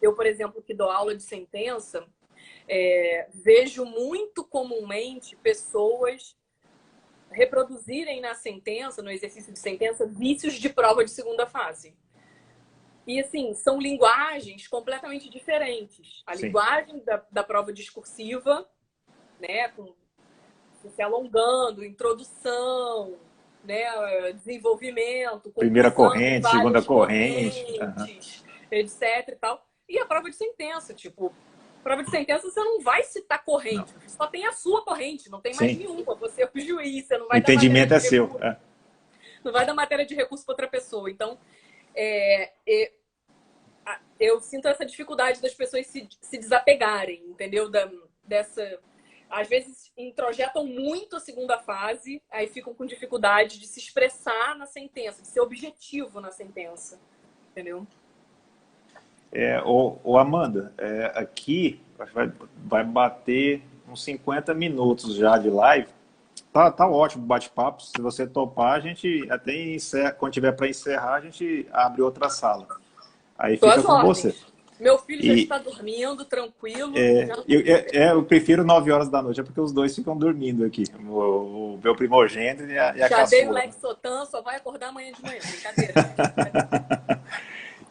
Eu, por exemplo, que dou aula de sentença, vejo muito comumente pessoas reproduzirem na sentença, no exercício de sentença, vícios de prova de segunda fase. E, assim, são linguagens completamente diferentes. A linguagem da prova discursiva, né, com se alongando, introdução, né, desenvolvimento, Primeira corrente, segunda várias corrente. correntes, etc. E tal. E a prova de sentença, tipo, prova de sentença você não vai citar corrente, não. Só tem a sua corrente, não tem mais nenhuma. Você é o juiz, você não vai o entendimento dar é seu. Não vai dar matéria de recurso para outra pessoa. Então, eu sinto essa dificuldade das pessoas se desapegarem, entendeu? Dessa... Às vezes introjetam muito a segunda fase, aí ficam com dificuldade de se expressar na sentença, de ser objetivo na sentença, entendeu? Amanda, aqui vai bater uns 50 minutos já de live. Tá ótimo o bate-papo. Se você topar, a gente até encerra. Quando tiver para encerrar, a gente abre outra sala. Aí fica com você. Meu filho já está dormindo, tranquilo. Eu prefiro 9 horas da noite, é porque os dois ficam dormindo aqui. O meu primogênito e a já dei o caçula. Lexotan, só vai acordar amanhã de manhã. Brincadeira.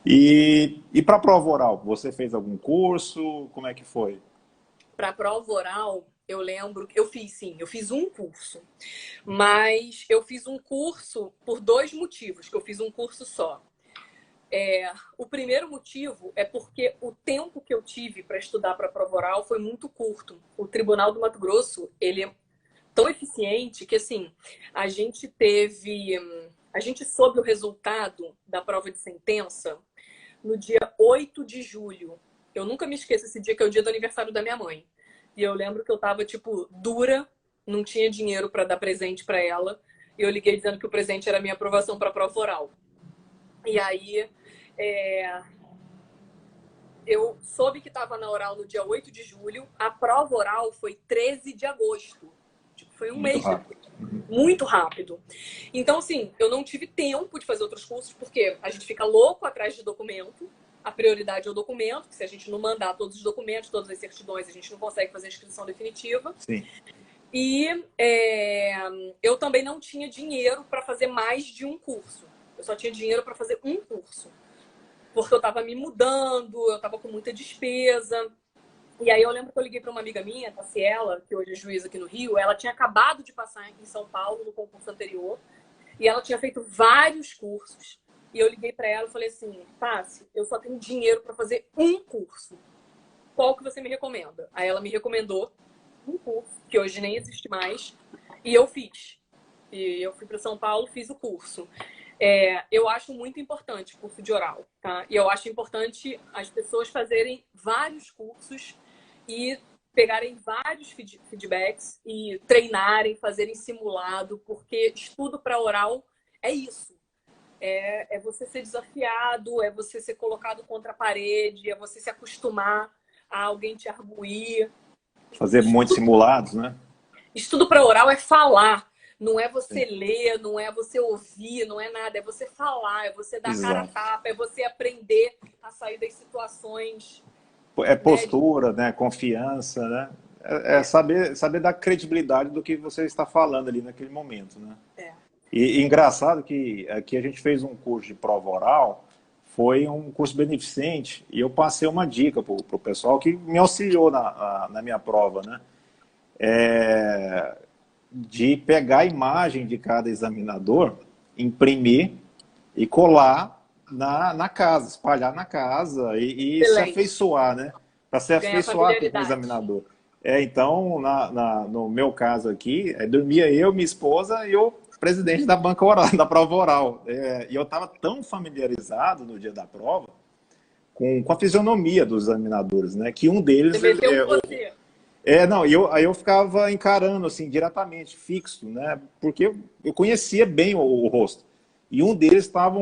E para a prova oral, você fez algum curso? Como é que foi? Para a prova oral, eu lembro, eu fiz um curso. Mas eu fiz um curso por 2 motivos, que eu fiz um curso só. O primeiro motivo é porque o tempo que eu tive para estudar para a prova oral foi muito curto. O Tribunal do Mato Grosso, ele é tão eficiente que, assim, a gente soube o resultado da prova de sentença no dia 8 de julho. Eu nunca me esqueço esse dia, que é o dia do aniversário da minha mãe. E eu lembro que eu tava, tipo, dura, não tinha dinheiro para dar presente para ela. E eu liguei dizendo que o presente era a minha aprovação para a prova oral. E aí, eu soube que estava na oral no dia 8 de julho. A prova oral foi 13 de agosto. Tipo, foi um mês depois. Muito rápido. Então, assim, eu não tive tempo de fazer outros cursos, porque a gente fica louco atrás de documento. A prioridade é o documento, que se a gente não mandar todos os documentos, todas as certidões, a gente não consegue fazer a inscrição definitiva. Sim. E eu também não tinha dinheiro para fazer mais de um curso. Eu só tinha dinheiro para fazer um curso. Porque eu estava me mudando, eu estava com muita despesa. E aí eu lembro que eu liguei para uma amiga minha, a Taciela, que hoje é juíza aqui no Rio. Ela tinha acabado de passar em São Paulo no concurso anterior. E ela tinha feito vários cursos. E eu liguei para ela e falei assim, Tassi, eu só tenho dinheiro para fazer um curso. Qual que você me recomenda? Aí ela me recomendou um curso, que hoje nem existe mais. E eu fiz. E eu fui para São Paulo, fiz o curso. Eu acho muito importante o curso de oral, tá? E eu acho importante as pessoas fazerem vários cursos e pegarem vários feedbacks e treinarem, fazerem simulado, porque estudo para oral é isso. É você ser desafiado, é você ser colocado contra a parede, é você se acostumar a alguém te arguir. Fazer muitos simulados, né? Estudo para oral é falar. Não é você ler, não é você ouvir, não é nada. É você falar, é você dar cara a tapa, é você aprender a sair das situações. É postura, né? Confiança, né? É saber dar credibilidade do que você está falando ali naquele momento, né? E engraçado que aqui a gente fez um curso de prova oral, foi um curso beneficente, e eu passei uma dica para o pessoal que me auxiliou na minha prova, né? De pegar a imagem de cada examinador, imprimir e colar na casa, espalhar na casa e se afeiçoar, né? Para se afeiçoar com o examinador. Então, no meu caso aqui, dormia eu, minha esposa e o presidente da banca oral, da prova oral. E eu estava tão familiarizado no dia da prova com a fisionomia dos examinadores, né? Que um deles... Você meteu você. Não, aí eu ficava encarando, assim, diretamente, fixo, né? Porque eu conhecia bem o rosto. E um deles estava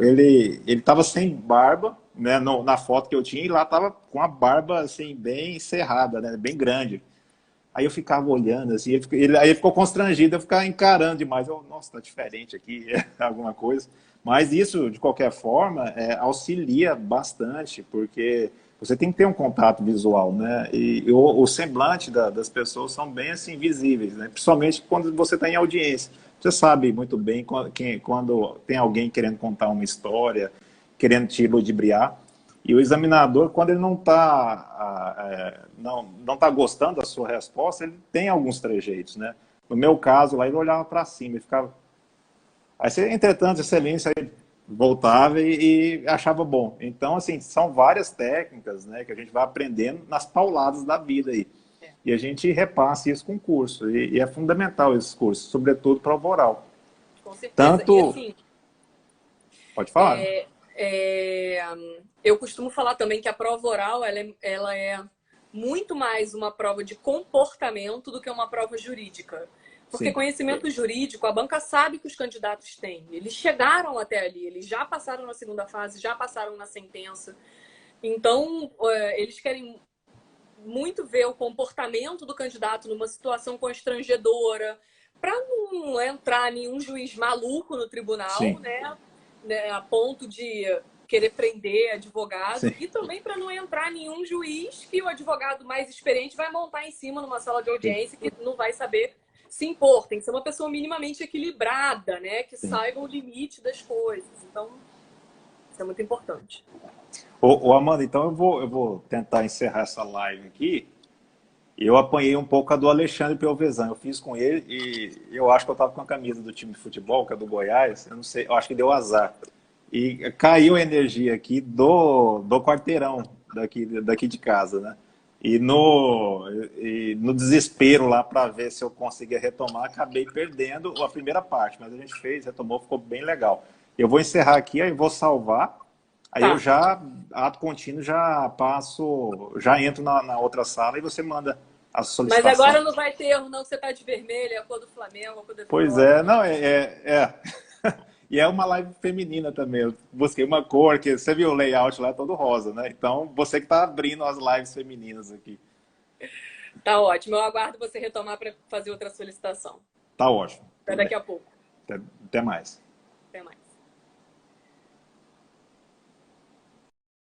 ele estava sem barba, né? Na foto que eu tinha, e lá estava com a barba, assim, bem cerrada, né? Bem grande. Aí eu ficava olhando, assim, aí ele ficou constrangido, eu ficava encarando demais. Nossa, tá diferente aqui, alguma coisa. Mas isso, de qualquer forma, auxilia bastante, porque você tem que ter um contato visual, né? E o semblante das pessoas são bem, assim, visíveis, né? Principalmente quando você está em audiência. Você sabe muito bem quando tem alguém querendo contar uma história, querendo te ludibriar. E o examinador, quando ele não tá gostando da sua resposta, ele tem alguns trejeitos, né? No meu caso, lá ele olhava para cima e ficava... Aí, entretanto, excelência, aí voltava e achava bom. Então, assim, são várias técnicas, né, que a gente vai aprendendo nas pauladas da vida aí. E a gente repassa isso com o curso. E é fundamental esse curso, sobretudo para o oral. Com certeza. Tanto... E, assim, pode falar. Eu costumo falar também que a prova oral ela é muito mais uma prova de comportamento do que uma prova jurídica. Porque conhecimento jurídico, a banca sabe que os candidatos têm. Eles chegaram até ali, eles já passaram na segunda fase, já passaram na sentença. Então, eles querem muito ver o comportamento do candidato numa situação constrangedora, para não entrar nenhum juiz maluco no tribunal, né, a ponto de querer prender advogado. E também para não entrar nenhum juiz que o advogado mais experiente vai montar em cima numa sala de audiência que não vai saber se impor. Tem que ser uma pessoa minimamente equilibrada, né? Que saiba o limite das coisas. Então, isso é muito importante. Amanda, então eu vou tentar encerrar essa live aqui. Eu apanhei um pouco a do Alexandre Pelvezan. Eu fiz com ele e eu acho que eu estava com a camisa do time de futebol, que é do Goiás. Eu não sei, eu acho que deu azar. E caiu a energia aqui do quarteirão daqui de casa, né? E no desespero lá para ver se eu conseguia retomar, acabei perdendo a primeira parte, mas a gente fez, retomou, ficou bem legal. Eu vou encerrar aqui, aí vou salvar, aí eu já, ato contínuo, já passo, já entro na outra sala e você manda a solicitação. Mas agora não vai ter erro não, que você tá de vermelho, é a cor do Flamengo, a cor da Pois Vitória. não, E é uma live feminina também. Eu busquei uma cor, que você viu o layout lá, é todo rosa, né? Então, você que está abrindo as lives femininas aqui. Tá ótimo. Eu aguardo você retomar para fazer outra solicitação. Tá ótimo. Até daqui a pouco. Até mais. Até mais.